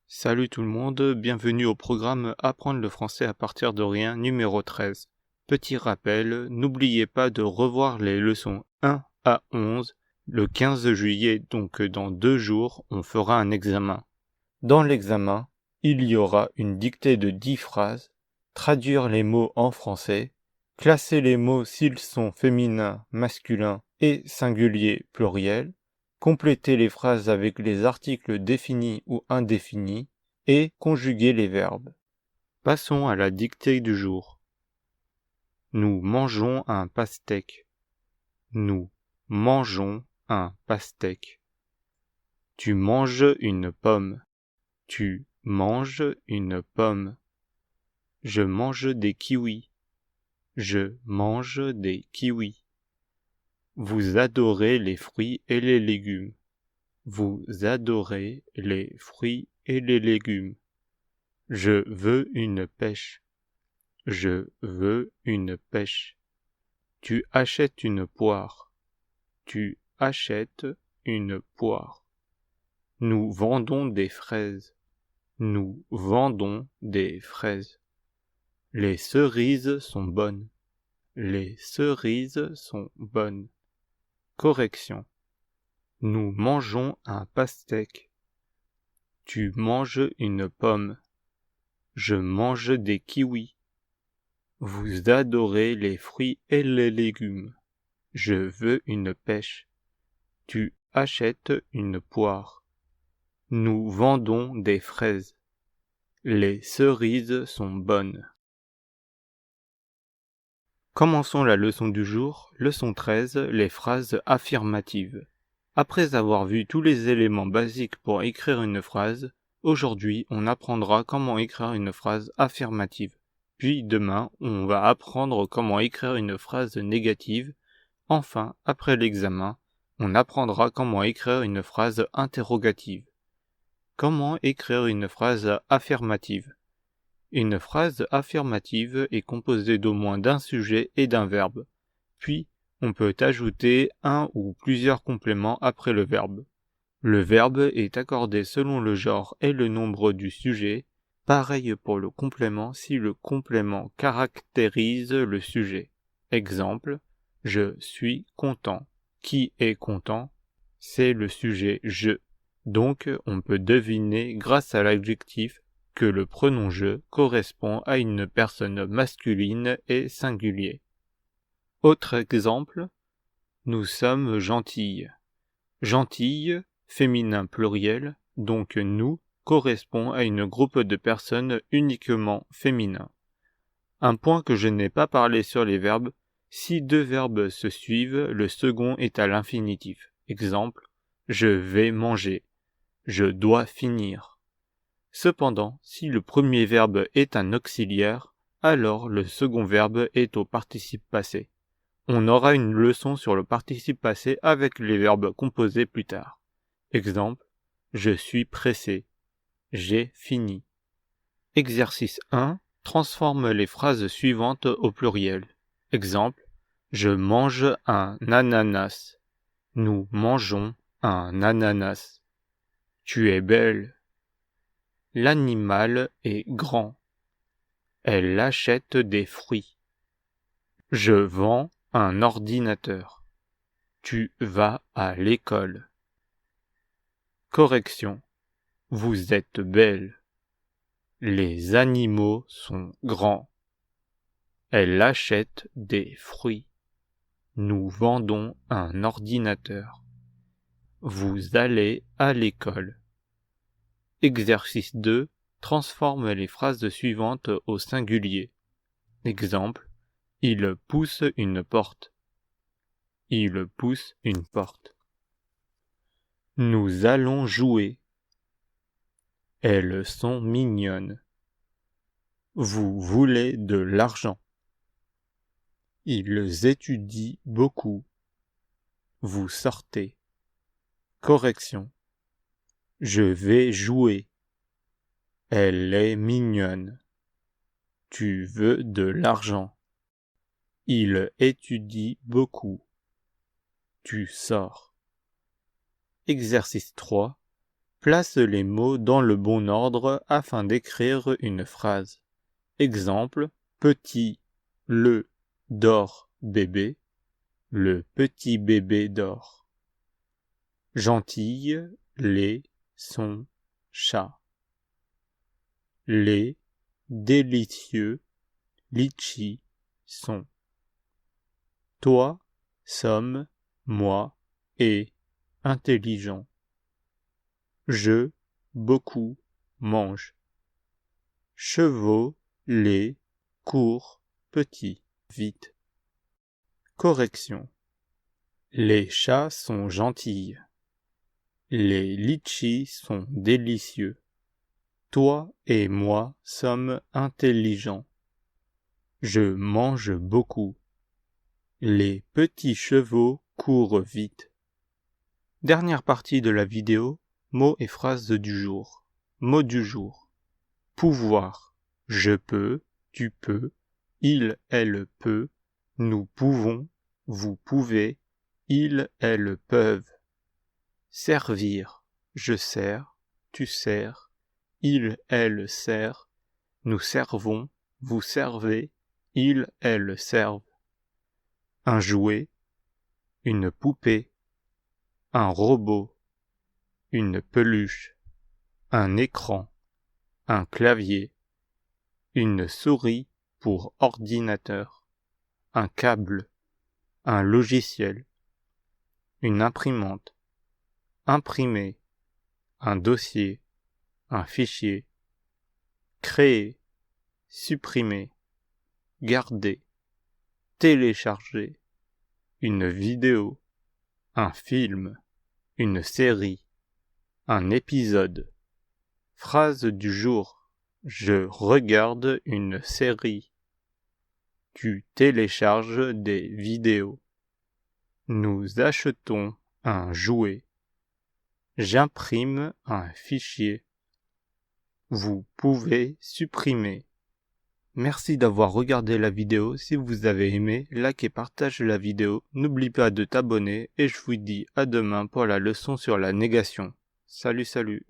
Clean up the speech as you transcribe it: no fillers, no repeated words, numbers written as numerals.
Salut tout le monde, bienvenue au programme Apprendre le français à partir de rien numéro 13. Petit rappel, n'oubliez pas de revoir les leçons 1 à 11. Le 15 juillet, donc dans 2 jours, on fera un examen. Dans l'examen, il y aura une dictée de 10 phrases, traduire les mots en français, classer les mots s'ils sont féminins, masculins et singuliers, pluriels, compléter les phrases avec les articles définis ou indéfinis et conjuguer les verbes. Passons à la dictée du jour. Nous mangeons un pastèque. Nous mangeons un pastèque. Tu manges une pomme. Tu manges une pomme. Je mange des kiwis. Je mange des kiwis. Vous adorez les fruits et les légumes. Vous adorez les fruits et les légumes. Je veux une pêche. Je veux une pêche. Tu achètes une poire. Tu achètes une poire. Nous vendons des fraises. Nous vendons des fraises. Les cerises sont bonnes. Les cerises sont bonnes. Correction. Nous mangeons un pastèque. Tu manges une pomme. Je mange des kiwis. Vous adorez les fruits et les légumes. Je veux une pêche. Tu achètes une poire. Nous vendons des fraises. Les cerises sont bonnes. Commençons la leçon du jour, leçon 13, les phrases affirmatives. Après avoir vu tous les éléments basiques pour écrire une phrase, aujourd'hui on apprendra comment écrire une phrase affirmative. Puis demain, on va apprendre comment écrire une phrase négative. Enfin, après l'examen, on apprendra comment écrire une phrase interrogative. Comment écrire une phrase affirmative? Une phrase affirmative est composée d'au moins d'un sujet et d'un verbe. Puis, on peut ajouter un ou plusieurs compléments après le verbe. Le verbe est accordé selon le genre et le nombre du sujet. Pareil pour le complément si le complément caractérise le sujet. Exemple, je suis content. Qui est content? C'est le sujet je. Donc, on peut deviner grâce à l'adjectif que le pronom je correspond à une personne masculine et singulier. Autre exemple, nous sommes gentilles. Gentille, féminin pluriel, donc nous, correspond à une groupe de personnes uniquement féminin. Un point que je n'ai pas parlé sur les verbes, si deux verbes se suivent, le second est à l'infinitif. Exemple, je vais manger. Je dois finir. Cependant, si le premier verbe est un auxiliaire, alors le second verbe est au participe passé. On aura une leçon sur le participe passé avec les verbes composés plus tard. Exemple, je suis pressé. J'ai fini. Exercice 1. Transforme les phrases suivantes au pluriel. Exemple, je mange un ananas. Nous mangeons un ananas. Tu es belle. L'animal est grand. Elle achète des fruits. Je vends un ordinateur. Tu vas à l'école. Correction. Vous êtes belle. Les animaux sont grands. Elle achète des fruits. Nous vendons un ordinateur. Vous allez à l'école. Exercice 2. Transforme les phrases suivantes au singulier. Exemple, il pousse une porte. Il pousse une porte. Nous allons jouer. Elles sont mignonnes. Vous voulez de l'argent. Ils étudient beaucoup. Vous sortez. Correction. Je vais jouer. Elle est mignonne. Tu veux de l'argent. Il étudie beaucoup. Tu sors. Exercice 3. Place les mots dans le bon ordre afin d'écrire une phrase. Exemple, petit, le, dort, bébé, le petit bébé dort. Gentille, les, son, chat. Les, délicieux, litchi, sont. Toi, sommes, moi, et, intelligent. Je, beaucoup, mange. Chevaux, les, court, petit, vite. Correction. Les chats sont gentils. Les litchis sont délicieux. Toi et moi sommes intelligents. Je mange beaucoup. Les petits chevaux courent vite. Dernière partie de la vidéo, mots et phrases du jour. Mot du jour. Pouvoir. Je peux, tu peux, il, elle peut, nous pouvons, vous pouvez, ils, elles peuvent. Servir. Je sers, tu sers, il, elle sert, nous servons, vous servez, ils, elles servent. Un jouet, une poupée, un robot, une peluche, un écran, un clavier, une souris pour ordinateur, un câble, un logiciel, une imprimante, imprimer, un dossier, un fichier, créer, supprimer, garder, télécharger, une vidéo, un film, une série, un épisode. Phrase du jour. Je regarde une série. Tu télécharges des vidéos. Nous achetons un jouet. J'imprime un fichier. Vous pouvez supprimer. Merci d'avoir regardé la vidéo. Si vous avez aimé, likez et partagez la vidéo. N'oublie pas de t'abonner et je vous dis à demain pour la leçon sur la négation. Salut.